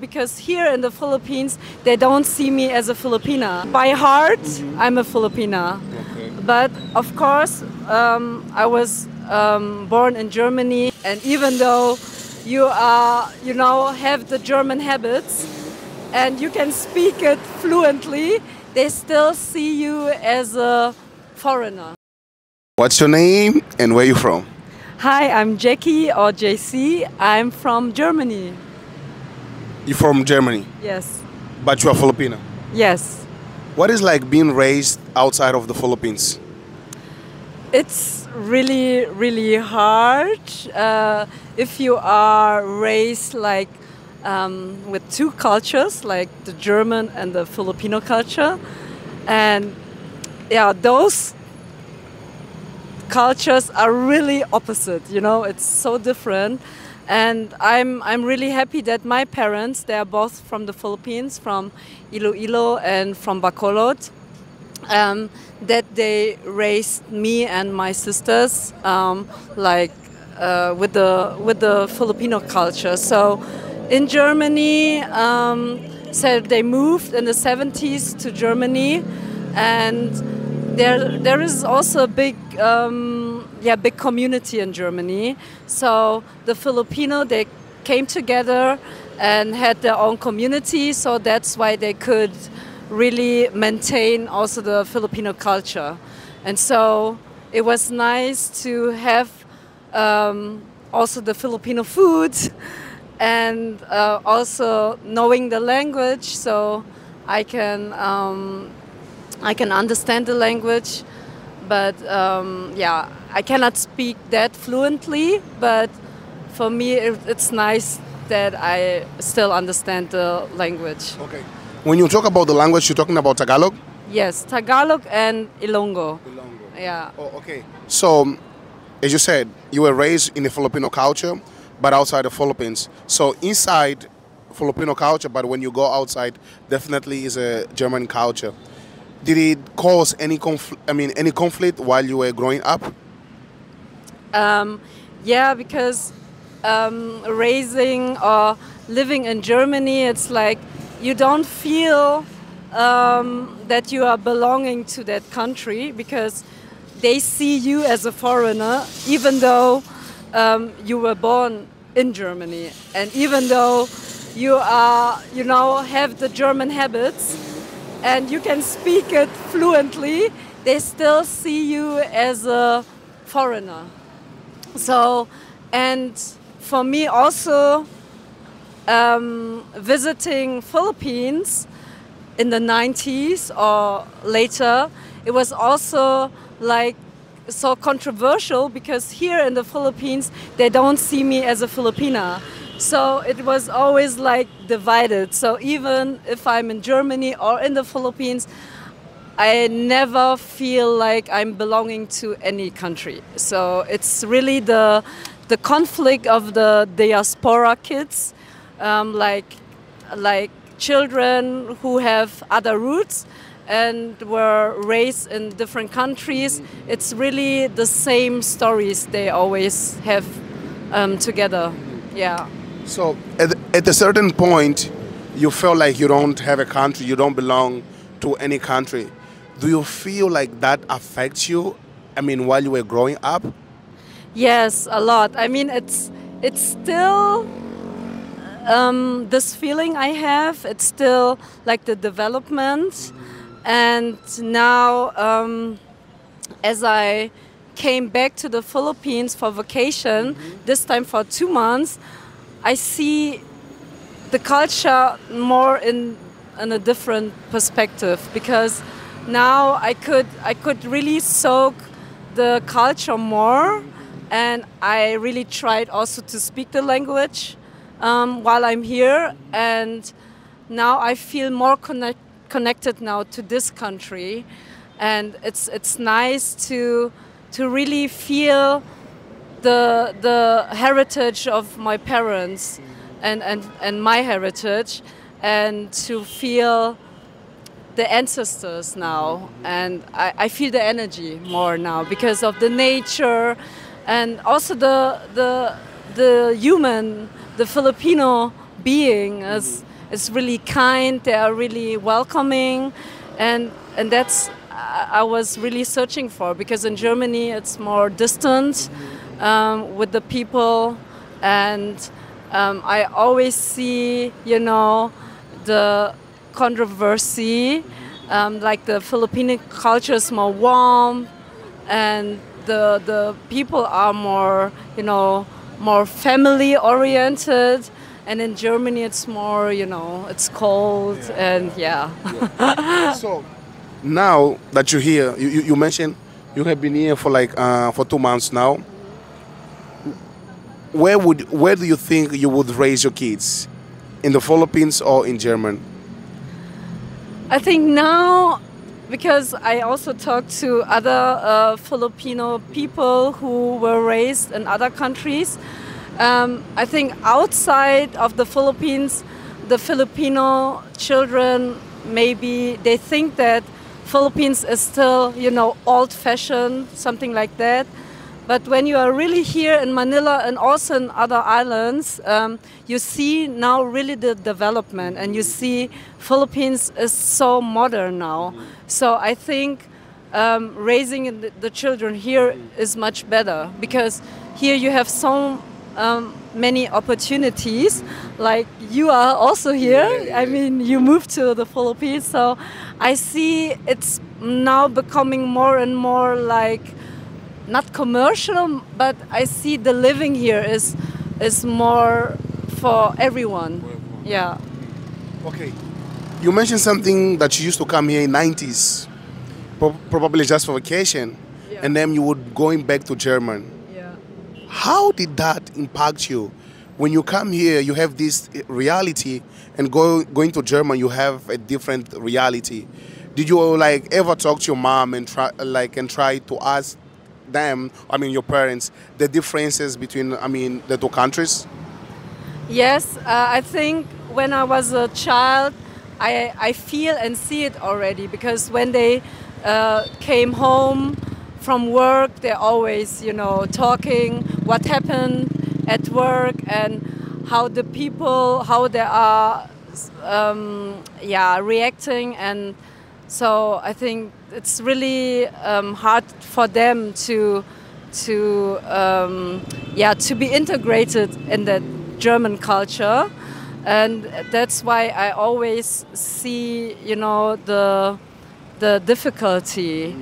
Because here in the Philippines, they don't see me as a Filipina. By heart, I'm a Filipina. Okay. But of course, I was born in Germany, and even though you are, have the German habits, and you can speak it fluently, they still see you as a foreigner. What's your name and where you from? Hi, I'm Jackie or JC. I'm from Germany. You're from Germany, Yes. but you are Filipino. Yes. What is like being raised outside of the Philippines? It's really, really hard if you are raised like with two cultures, like the German and the Filipino culture. And yeah, those cultures are really opposite, it's so different. And I'm really happy that my parents, they are both from the Philippines, from Iloilo and from Bacolod, that they raised me and my sisters with the Filipino culture. So in Germany, so they moved in the 70s to Germany, and there is also a big community in Germany. So the Filipino, they came together and had their own community. So that's why they could really maintain also the Filipino culture. And so it was nice to have also the Filipino food and also knowing the language, so I can understand the language, but I cannot speak that fluently, but for me it's nice that I still understand the language. Okay. When you talk about the language, you're talking about Tagalog? Yes, Tagalog and Ilonggo. Ilonggo. Yeah. Oh, okay. So, as you said, you were raised in the Filipino culture, but outside the Philippines. So inside Filipino culture, but when you go outside, definitely is a German culture. Did it cause any conflict while you were growing up? Yeah, because raising or living in Germany, it's like you don't feel that you are belonging to that country because they see you as a foreigner, even though you were born in Germany, and even though you are, have the German habits, and you can speak it fluently, they still see you as a foreigner. So, and for me also, visiting Philippines in the 90s or later, it was also like so controversial because here in the Philippines, they don't see me as a Filipina. So it was always like divided. So even if I'm in Germany or in the Philippines, I never feel like I'm belonging to any country. So it's really the conflict of the diaspora kids, like children who have other roots and were raised in different countries. It's really the same stories they always have together. Yeah. So at a certain point, you feel like you don't have a country, you don't belong to any country. Do you feel like that affects you? While you were growing up? Yes, a lot. It's still this feeling I have. It's still like the development. And now, as I came back to the Philippines for vacation, this time for 2 months, I see the culture more in a different perspective, because now I could really soak the culture more, and I really tried also to speak the language while I'm here, and now I feel more connected now to this country, and it's nice to really feel the heritage of my parents and my heritage, and to feel the ancestors now. And I feel the energy more now because of the nature and also the human, the Filipino being is really kind. They are really welcoming, and that's I was really searching for, because in Germany it's more distant with the people, and I always see, you know, the controversy. Like the Filipino culture is more warm, and the people are more, you know, more family oriented. And in Germany, it's more, you know, it's cold, and yeah. So now that you're here, you mentioned you have been here for like for 2 months now. Where do you think you would raise your kids? In the Philippines or in German? I think now, because I also talked to other Filipino people who were raised in other countries, I think outside of the Philippines, the Filipino children, maybe they think that Philippines is still, you know, old-fashioned, something like that. But when you are really here in Manila and also in other islands, you see now really the development, and you see Philippines is so modern now. So I think raising the children here is much better, because here you have so many opportunities. Like you are also here. I mean, you moved to the Philippines, so I see it's now becoming more and more like, not commercial, but I see the living here is more for everyone. Yeah. Okay. You mentioned something that you used to come here in 90s, probably just for vacation, and then you would going back to German. Yeah. How did that impact you? When you come here, you have this reality, and going to German, you have a different reality. Did you like ever talk to your mom and try to ask them, I mean your parents, the differences between, I mean, the two countries? Yes, I think when I was a child, I feel and see it already, because when they came home from work, they're always, you know, talking what happened at work and how the people, how they are reacting. And so I think it's really hard for them to be integrated in the German culture, and that's why I always see, you know, the difficulty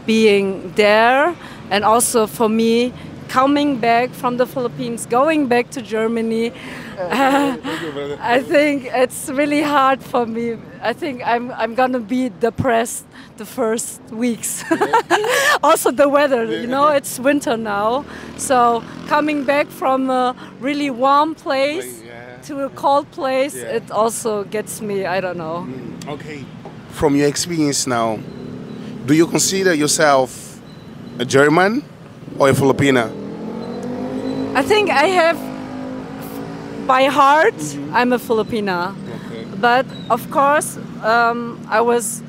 being there, and also for me coming back from the Philippines, going back to Germany. I think it's really hard for me. I think I'm gonna be depressed the first weeks. Also the weather, you know, it's winter now. So coming back from a really warm place to a cold place, it also gets me, I don't know. Okay. From your experience now, do you consider yourself a German or a Filipina? I think I have, by heart, I'm a Filipina. Okay. But of course, I was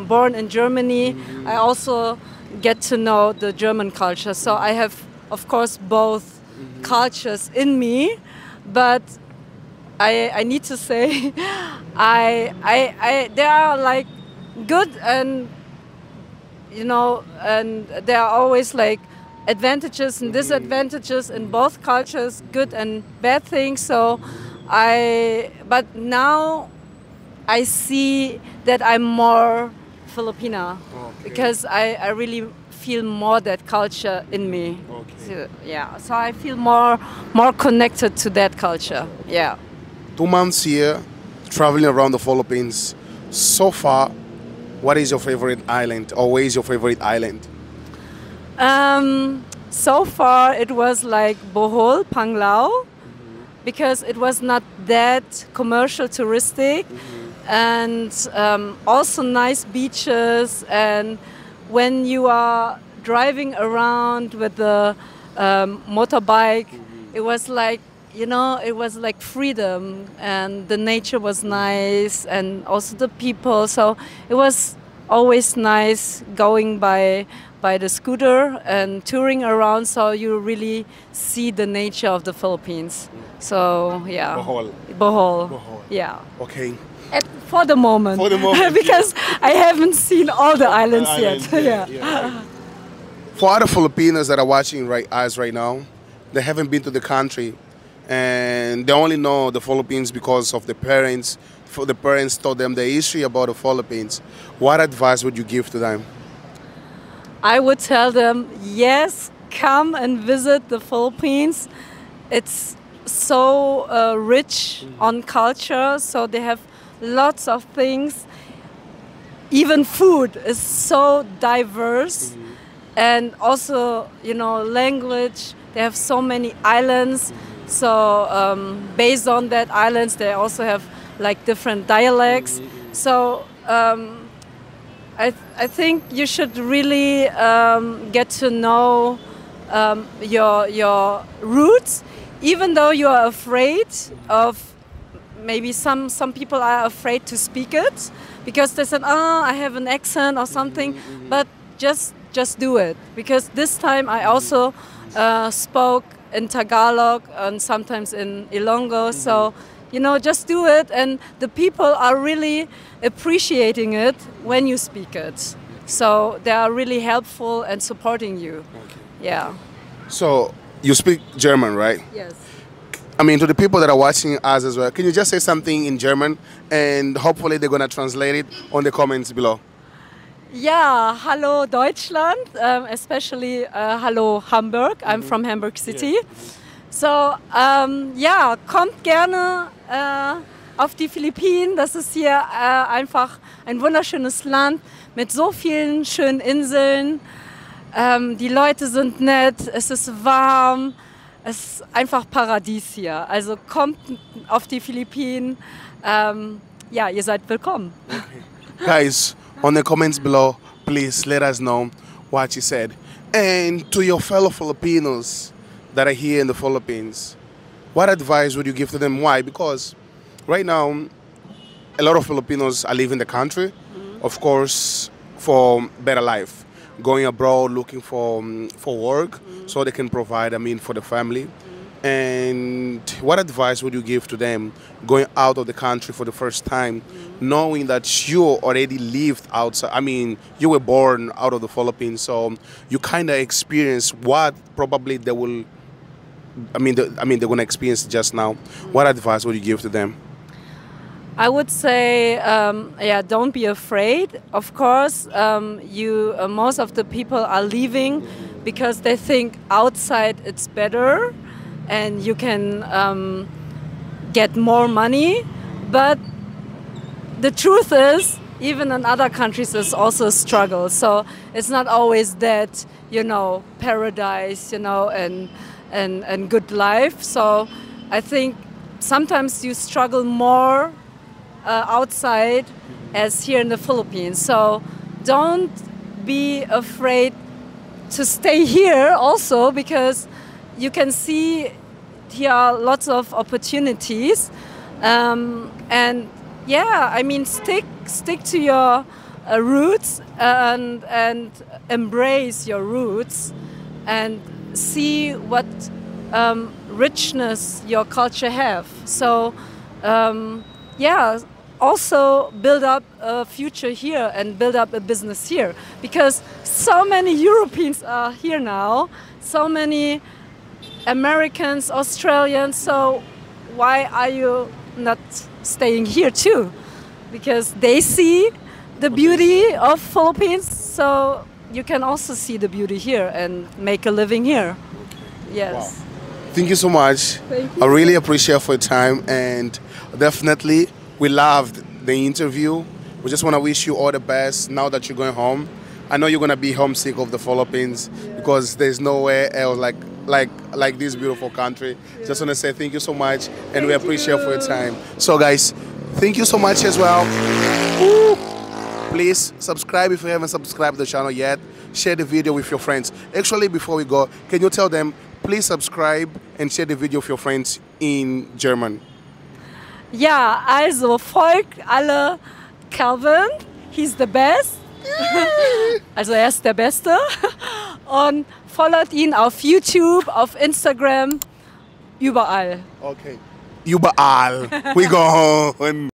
born in Germany. I also get to know the German culture. So I have, of course, both cultures in me. But I need to say, they are like good, and you know, and there are always like advantages and disadvantages in both cultures, good and bad things. So but now I see that I'm more Filipina, because I really feel more that culture in me. So, yeah, so I feel more connected to that culture. Yeah. 2 months here, traveling around the Philippines. So far, what is your favorite island, or where is your favorite island? So far it was like Bohol, Panglao, because it was not that commercial touristic, and also nice beaches. And when you are driving around with the motorbike, it was like, you know, it was like freedom, and the nature was nice, and also the people. So it was always nice going by the scooter and touring around, so you really see the nature of the Philippines. So yeah, Bohol. Bohol. Bohol. Yeah. Okay. For the moment. For the moment, because I haven't seen all the islands yet. Yeah. For other Filipinos that are watching us right now, they haven't been to the country, and they only know the Philippines because of the parents. For the parents taught them the history about the Philippines. What advice would you give to them? I would tell them, yes, come and visit the Philippines. It's so rich on culture, so they have lots of things. Even food is so diverse, and also, you know, language. They have so many islands, so based on that islands, they also have like different dialects. So I think you should really get to know your roots, even though you are afraid of. Maybe some people are afraid to speak it because they said, "Oh, I have an accent or something," but just do it, because this time I also spoke in Tagalog and sometimes in Ilonggo. So, you know, just do it, and the people are really appreciating it when you speak it. So they are really helpful and supporting you. Okay. Yeah. So you speak German, right? Yes. I mean, to the people that are watching us as well, can you just say something in German, and hopefully they're gonna translate it on the comments below? Yeah, hello Deutschland, especially hello Hamburg. I'm from Hamburg City. So, ja, kommt gerne auf die Philippinen. Das ist hier einfach ein wunderschönes Land mit so vielen schönen Inseln. Die Leute sind nett, es ist warm, es ist einfach Paradies hier. Also kommt auf die Philippinen. Ja, ihr seid willkommen. Okay. Guys, on the comments below, please let us know what you said. And to your fellow Filipinos that are here in the Philippines, what advice would you give to them? Why? Because right now, a lot of Filipinos are leaving the country, of course, for better life, going abroad, looking for work, so they can provide, I mean, for the family. And what advice would you give to them going out of the country for the first time, knowing that you already lived outside? I mean, you were born out of the Philippines, so you kind of experience what probably they will. They're going to experience just now. What advice would you give to them? I would say, yeah, don't be afraid. Of course, most of the people are leaving because they think outside it's better and you can get more money. But the truth is, even in other countries, it's also a struggle. So it's not always that, you know, paradise, you know, and good life. So I think sometimes you struggle more outside as here in the Philippines. So don't be afraid to stay here also, because you can see here are lots of opportunities. And yeah, I mean, stick to your roots and embrace your roots and see what richness your culture have. So yeah, also build up a future here and build up a business here, because so many Europeans are here now, so many Americans, Australians. So why are you not staying here too? Because they see the beauty of Philippines, so you can also see the beauty here and make a living here. Yes. Wow. Thank you so much. Thank you. I really appreciate for your time, and definitely we loved the interview. We just want to wish you all the best now that you're going home. I know you're going to be homesick of the Philippines, because there's nowhere else like this beautiful country. Yeah. Just want to say thank you so much, and we appreciate for your time. So guys, thank you so much as well. Woo! Please subscribe if you haven't subscribed to the channel yet. Share the video with your friends. Actually, before we go, can you tell them, please subscribe and share the video with your friends in German? Ja, also folgt alle Calvin. He's the best. Also er ist der Beste. Und followt ihn auf YouTube, auf Instagram, überall. Okay. Überall. We go on.